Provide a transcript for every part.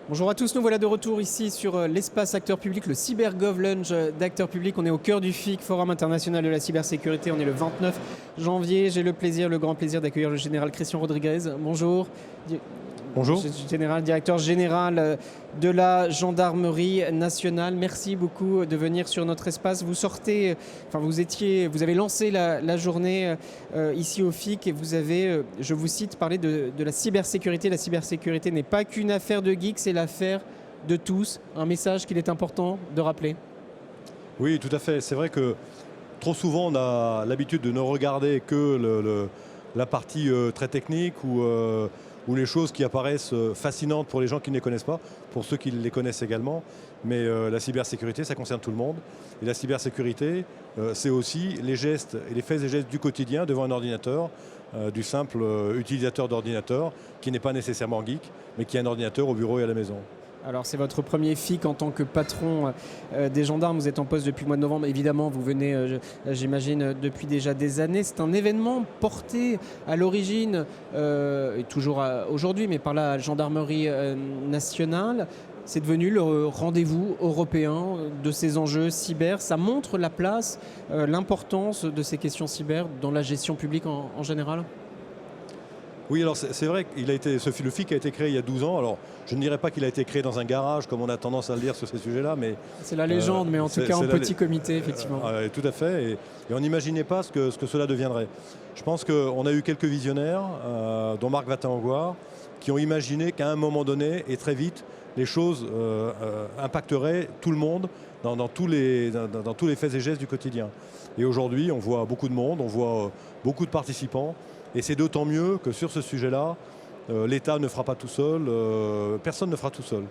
Bonjour à tous, nous voilà de retour ici sur l'espace Acteurs Publics, le CyberGov Lounge d'Acteurs Publics. On est au cœur du FIC, Forum International de la Cybersécurité. On est le 29 janvier. J'ai le grand plaisir d'accueillir le général Christian Rodriguez. Bonjour. Bonjour. Général, directeur général de la Gendarmerie nationale. Merci beaucoup de venir sur notre espace. Vous avez lancé la journée ici au FIC et vous avez, je vous cite, parlé de la cybersécurité. La cybersécurité n'est pas qu'une affaire de geeks, c'est l'affaire de tous. Un message qu'il est important de rappeler. Oui, tout à fait. C'est vrai que trop souvent, on a l'habitude de ne regarder que la partie très technique ou les choses qui apparaissent fascinantes pour les gens qui ne les connaissent pas, pour ceux qui les connaissent également. Mais la cybersécurité, ça concerne tout le monde. Et la cybersécurité, c'est aussi les gestes et les faits et gestes du quotidien devant un ordinateur, du simple utilisateur d'ordinateur, qui n'est pas nécessairement geek, mais qui a un ordinateur au bureau et à la maison. Alors c'est votre premier FIC en tant que patron des gendarmes, vous êtes en poste depuis le mois de novembre, évidemment vous venez j'imagine depuis déjà des années. C'est un événement porté à l'origine, et toujours aujourd'hui, mais par la gendarmerie nationale. C'est devenu le rendez-vous européen de ces enjeux cyber. Ça montre la place, l'importance de ces questions cyber dans la gestion publique en général. Oui, alors c'est vrai que le FIC a été créé il y a 12 ans. Alors, je ne dirais pas qu'il a été créé dans un garage, comme on a tendance à le dire sur ces sujets-là, mais... C'est la légende, mais en tout cas en petit comité, effectivement. Tout à fait, et on n'imaginait pas ce que cela deviendrait. Je pense qu'on a eu quelques visionnaires, dont Marc Watin-Aguard, qui ont imaginé qu'à un moment donné, et très vite, les choses impacteraient tout le monde dans tous les faits et gestes du quotidien. Et aujourd'hui, on voit beaucoup de monde, on voit beaucoup de participants, et c'est d'autant mieux que sur ce sujet-là, l'État ne fera pas tout seul, personne ne fera tout seul.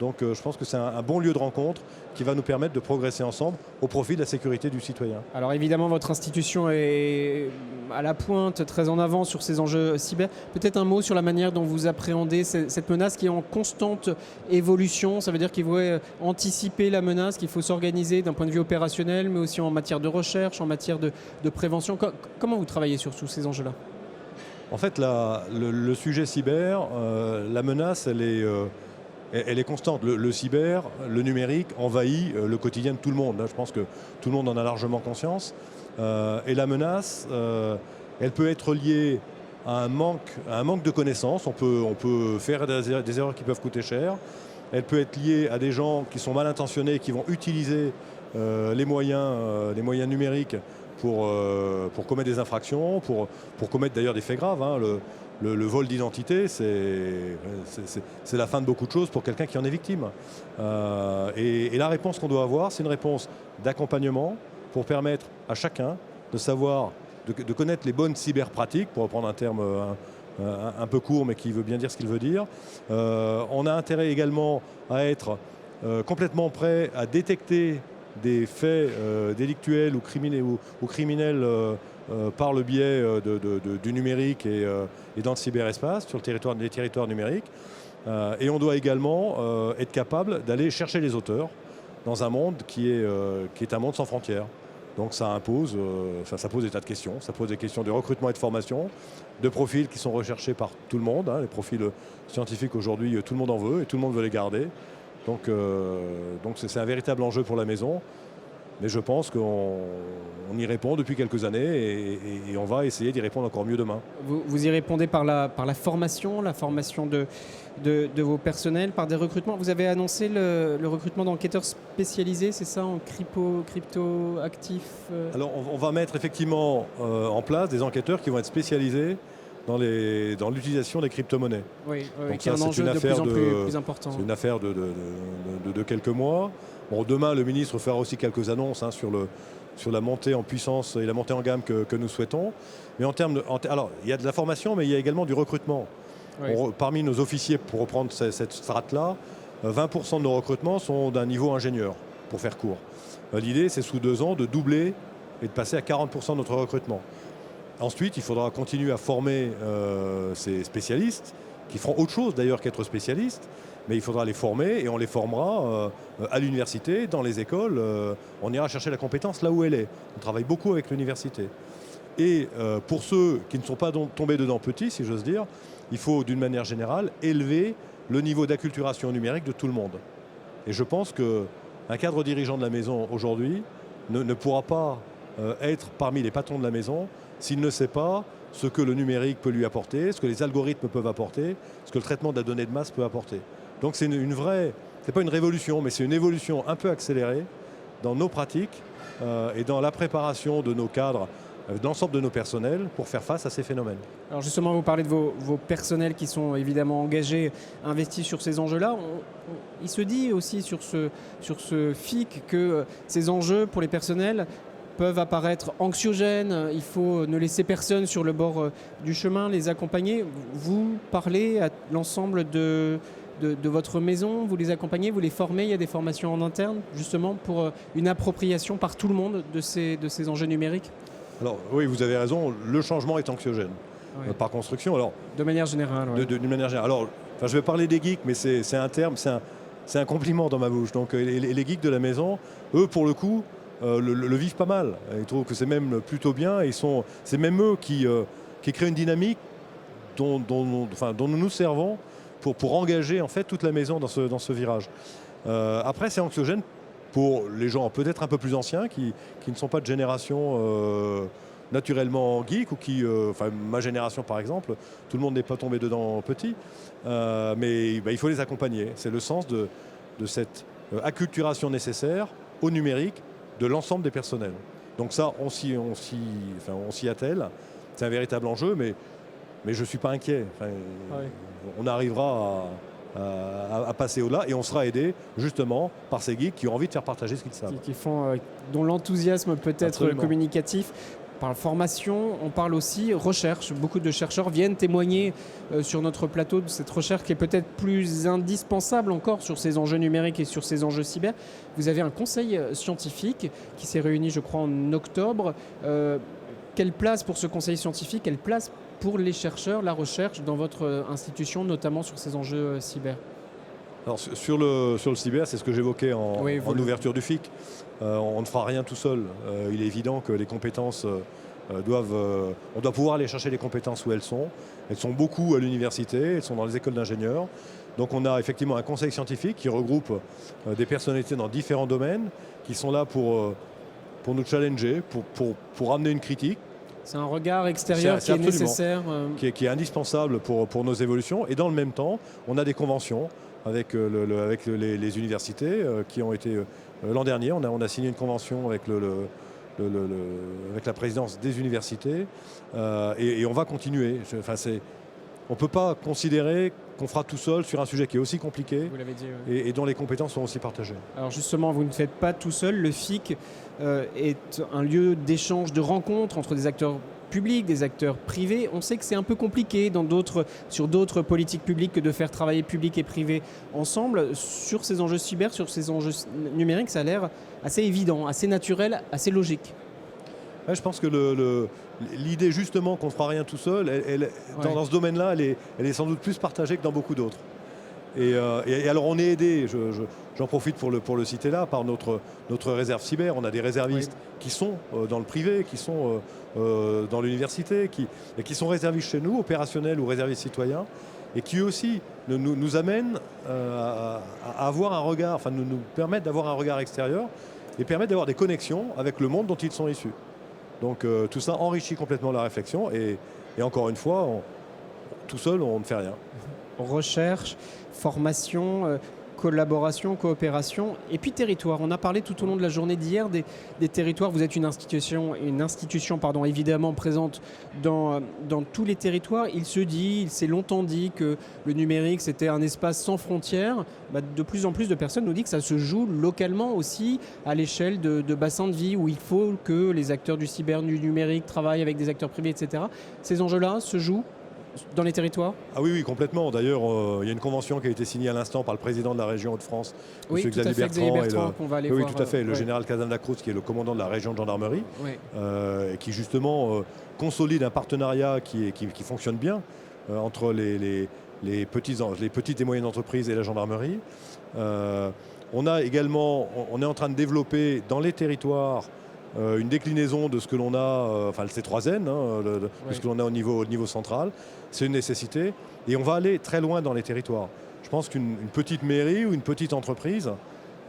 Donc je pense que c'est un bon lieu de rencontre qui va nous permettre de progresser ensemble au profit de la sécurité du citoyen. Alors évidemment, votre institution est à la pointe, très en avant sur ces enjeux cyber. Peut-être un mot sur la manière dont vous appréhendez cette menace qui est en constante évolution. Ça veut dire qu'il faut anticiper la menace, qu'il faut s'organiser d'un point de vue opérationnel, mais aussi en matière de recherche, en matière de prévention. Comment vous travaillez sur tous ces enjeux-là ? En fait, le sujet cyber, la menace, elle est constante. Le cyber, le numérique envahit le quotidien de tout le monde. Là, je pense que tout le monde en a largement conscience. Et la menace, elle peut être liée à un manque de connaissances. On peut faire des erreurs qui peuvent coûter cher. Elle peut être liée à des gens qui sont mal intentionnés, qui vont utiliser les moyens numériques pour commettre des infractions, pour commettre d'ailleurs des faits graves. Hein. Le vol d'identité, c'est la fin de beaucoup de choses pour quelqu'un qui en est victime. Et la réponse qu'on doit avoir, c'est une réponse d'accompagnement pour permettre à chacun de savoir, de connaître les bonnes cyberpratiques, pour reprendre un terme un peu court mais qui veut bien dire ce qu'il veut dire. On a intérêt également à être complètement prêt à détecter des faits délictuels ou criminels par le biais du numérique et dans le cyberespace, sur les territoires numériques. Et on doit également être capable d'aller chercher les auteurs dans un monde qui est un monde sans frontières. Donc ça pose des tas de questions. Ça pose des questions de recrutement et de formation, de profils qui sont recherchés par tout le monde. Hein. Les profils scientifiques aujourd'hui, tout le monde en veut et tout le monde veut les garder. Donc c'est un véritable enjeu pour la maison. Mais je pense qu'on y répond depuis quelques années et on va essayer d'y répondre encore mieux demain. Vous y répondez par la formation de vos personnels, par des recrutements. Vous avez annoncé le recrutement d'enquêteurs spécialisés, c'est ça, en crypto actifs Alors on va mettre effectivement en place des enquêteurs qui vont être spécialisés dans l'utilisation des crypto-monnaies. Oui, qui est un enjeu de plus en plus important. C'est une affaire de quelques mois. Bon, demain, le ministre fera aussi quelques annonces sur la montée en puissance et la montée en gamme que nous souhaitons. Mais alors, il y a de la formation, mais il y a également du recrutement. Oui. Parmi nos officiers, pour reprendre cette strate-là, 20% de nos recrutements sont d'un niveau ingénieur, pour faire court. L'idée, c'est sous 2 ans de doubler et de passer à 40% de notre recrutement. Ensuite, il faudra continuer à former ces spécialistes, qui feront autre chose d'ailleurs qu'être spécialistes, mais il faudra les former et on les formera à l'université, dans les écoles. On ira chercher la compétence là où elle est. On travaille beaucoup avec l'université. Et pour ceux qui ne sont pas tombés dedans petits, si j'ose dire, il faut d'une manière générale élever le niveau d'acculturation numérique de tout le monde. Et je pense qu'un cadre dirigeant de la maison aujourd'hui ne pourra pas être parmi les patrons de la maison s'il ne sait pas ce que le numérique peut lui apporter, ce que les algorithmes peuvent apporter, ce que le traitement de la donnée de masse peut apporter. Donc c'est une vraie, c'est pas une révolution, mais c'est une évolution un peu accélérée dans nos pratiques et dans la préparation de nos cadres, de l'ensemble de nos personnels pour faire face à ces phénomènes. Alors justement, vous parlez de vos personnels qui sont évidemment engagés, investis sur ces enjeux-là. Il se dit aussi sur ce FIC que ces enjeux pour les personnels peuvent apparaître anxiogènes. Il faut ne laisser personne sur le bord du chemin, les accompagner. Vous parlez à l'ensemble de votre maison, vous les accompagnez, vous les formez, il y a des formations en interne justement pour une appropriation par tout le monde de ces enjeux numériques? Alors oui, vous avez raison, le changement est anxiogène par construction. Alors, de manière générale. Ouais. D'une manière générale. Alors, je vais parler des geeks, mais c'est un terme, c'est un compliment dans ma bouche. Donc les geeks de la maison, eux pour le coup, le vivent pas mal. Ils trouvent que c'est même plutôt bien. C'est même eux qui créent une dynamique dont nous nous servons pour engager en fait toute la maison dans ce virage. Après, c'est anxiogène pour les gens peut-être un peu plus anciens qui ne sont pas de génération naturellement geek ou ma génération par exemple, tout le monde n'est pas tombé dedans petit, mais il faut les accompagner. C'est le sens de cette acculturation nécessaire au numérique de l'ensemble des personnels. Donc ça, on s'y attelle. C'est un véritable enjeu, mais je ne suis pas inquiet. On arrivera à passer au-delà et on sera aidé justement par ces geeks qui ont envie de faire partager ce qu'ils savent. Dont l'enthousiasme peut être communicatif. Par formation, on parle aussi recherche. Beaucoup de chercheurs viennent témoigner sur notre plateau de cette recherche qui est peut-être plus indispensable encore sur ces enjeux numériques et sur ces enjeux cyber. Vous avez un conseil scientifique qui s'est réuni, je crois, en octobre. Quelle place pour ce conseil scientifique, quelle place pour les chercheurs, la recherche dans votre institution, notamment sur ces enjeux cyber? Alors, sur le cyber, c'est ce que j'évoquais en ouverture du FIC. On ne fera rien tout seul. Il est évident que les compétences on doit pouvoir aller chercher les compétences où elles sont. Elles sont beaucoup à l'université, elles sont dans les écoles d'ingénieurs. Donc on a effectivement un conseil scientifique qui regroupe des personnalités dans différents domaines qui sont là pour nous challenger, pour amener une critique. C'est un regard extérieur qui est nécessaire. Qui est indispensable pour nos évolutions. Et dans le même temps, on a des conventions avec les universités qui ont été... L'an dernier, on a signé une convention avec avec la présidence des universités et on va continuer. On ne peut pas considérer qu'on fera tout seul sur un sujet qui est aussi compliqué. Vous l'avez dit, et dont les compétences sont aussi partagées. Alors justement, vous ne faites pas tout seul. Le FIC est un lieu d'échange, de rencontre entre des acteurs publics, des acteurs privés. On sait que c'est un peu compliqué sur d'autres politiques publiques que de faire travailler public et privé ensemble. Sur ces enjeux cyber, sur ces enjeux numériques, ça a l'air assez évident, assez naturel, assez logique. Ouais, je pense que l'idée justement qu'on ne fera rien tout seul, dans ce domaine-là, elle est sans doute plus partagée que dans beaucoup d'autres. Et alors on est aidé, j'en profite pour le citer là, par notre réserve cyber. On a des réservistes qui sont dans le privé, qui sont dans l'université, qui sont réservistes chez nous, opérationnels ou réservistes citoyens, et qui aussi nous amènent à avoir un regard, nous permettent d'avoir un regard extérieur et permettent d'avoir des connexions avec le monde dont ils sont issus. Donc tout ça enrichit complètement la réflexion et encore une fois, tout seul on ne fait rien. Recherche, formation, collaboration, coopération et puis territoire. On a parlé tout au long de la journée d'hier des territoires. Vous êtes une institution évidemment présente dans tous les territoires. Il s'est longtemps dit que le numérique c'était un espace sans frontières. De plus en plus de personnes nous disent que ça se joue localement aussi à l'échelle de bassins de vie où il faut que les acteurs du cyber, du numérique travaillent avec des acteurs privés, etc. Ces enjeux-là se jouent dans les territoires? Ah oui, complètement. D'ailleurs, il y a une convention qui a été signée à l'instant par le président de la région Hauts-de-France, M. Xavier Bertrand, qu'on va aller voir. Oui, tout à fait. Le général Casagne-Lacroix, qui est le commandant de la région de gendarmerie, et qui justement consolide un partenariat qui fonctionne bien entre les petites et moyennes entreprises et la gendarmerie. On est en train de développer dans les territoires une déclinaison de ce que l'on a, le C3N, de ce que l'on a au niveau central. C'est une nécessité et on va aller très loin dans les territoires. je pense qu'une petite mairie ou une petite entreprise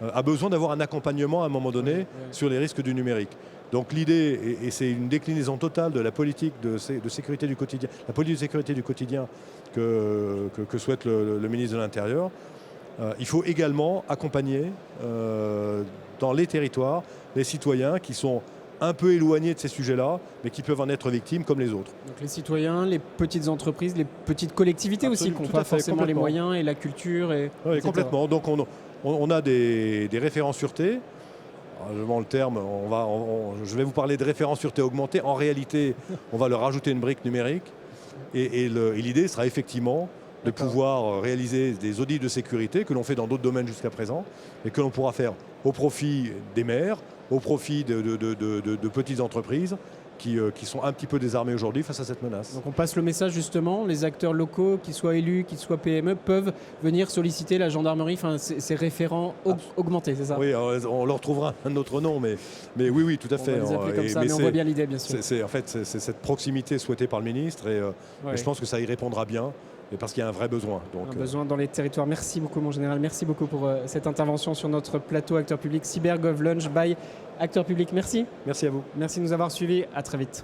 a besoin d'avoir un accompagnement à un moment donné sur les risques du numérique. Donc l'idée, et c'est une déclinaison totale de la politique de sécurité du quotidien, la politique de sécurité du quotidien que souhaite le ministre de l'Intérieur, il faut également accompagner dans les territoires les citoyens qui sont un peu éloignés de ces sujets-là, mais qui peuvent en être victimes comme les autres. Donc les citoyens, les petites entreprises, les petites collectivités aussi, qui n'ont pas forcément les moyens et la culture. Oui, complètement. Donc on a des référents sûreté. Le terme, je vais vous parler de référents sûreté augmentés. En réalité, on va leur ajouter une brique numérique. Et l'idée sera effectivement de pouvoir réaliser des audits de sécurité que l'on fait dans d'autres domaines jusqu'à présent et que l'on pourra faire au profit des maires, au profit de petites entreprises qui sont un petit peu désarmées aujourd'hui face à cette menace. Donc on passe le message justement, les acteurs locaux, qu'ils soient élus, qu'ils soient PME, peuvent venir solliciter la gendarmerie, enfin ces référents augmentés, c'est ça? Oui, on leur trouvera un autre nom, mais oui, tout à fait. On va les appeler comme ça, mais on voit bien l'idée, bien sûr. En fait, c'est cette proximité souhaitée par le ministre et je pense que ça y répondra bien. Et parce qu'il y a un vrai besoin. Donc, un besoin dans les territoires. Merci beaucoup, mon général. Merci beaucoup pour cette intervention sur notre plateau Acteur Public Cyber Gov Lunch by Acteur Public. Merci. Merci à vous. Merci de nous avoir suivis. À très vite.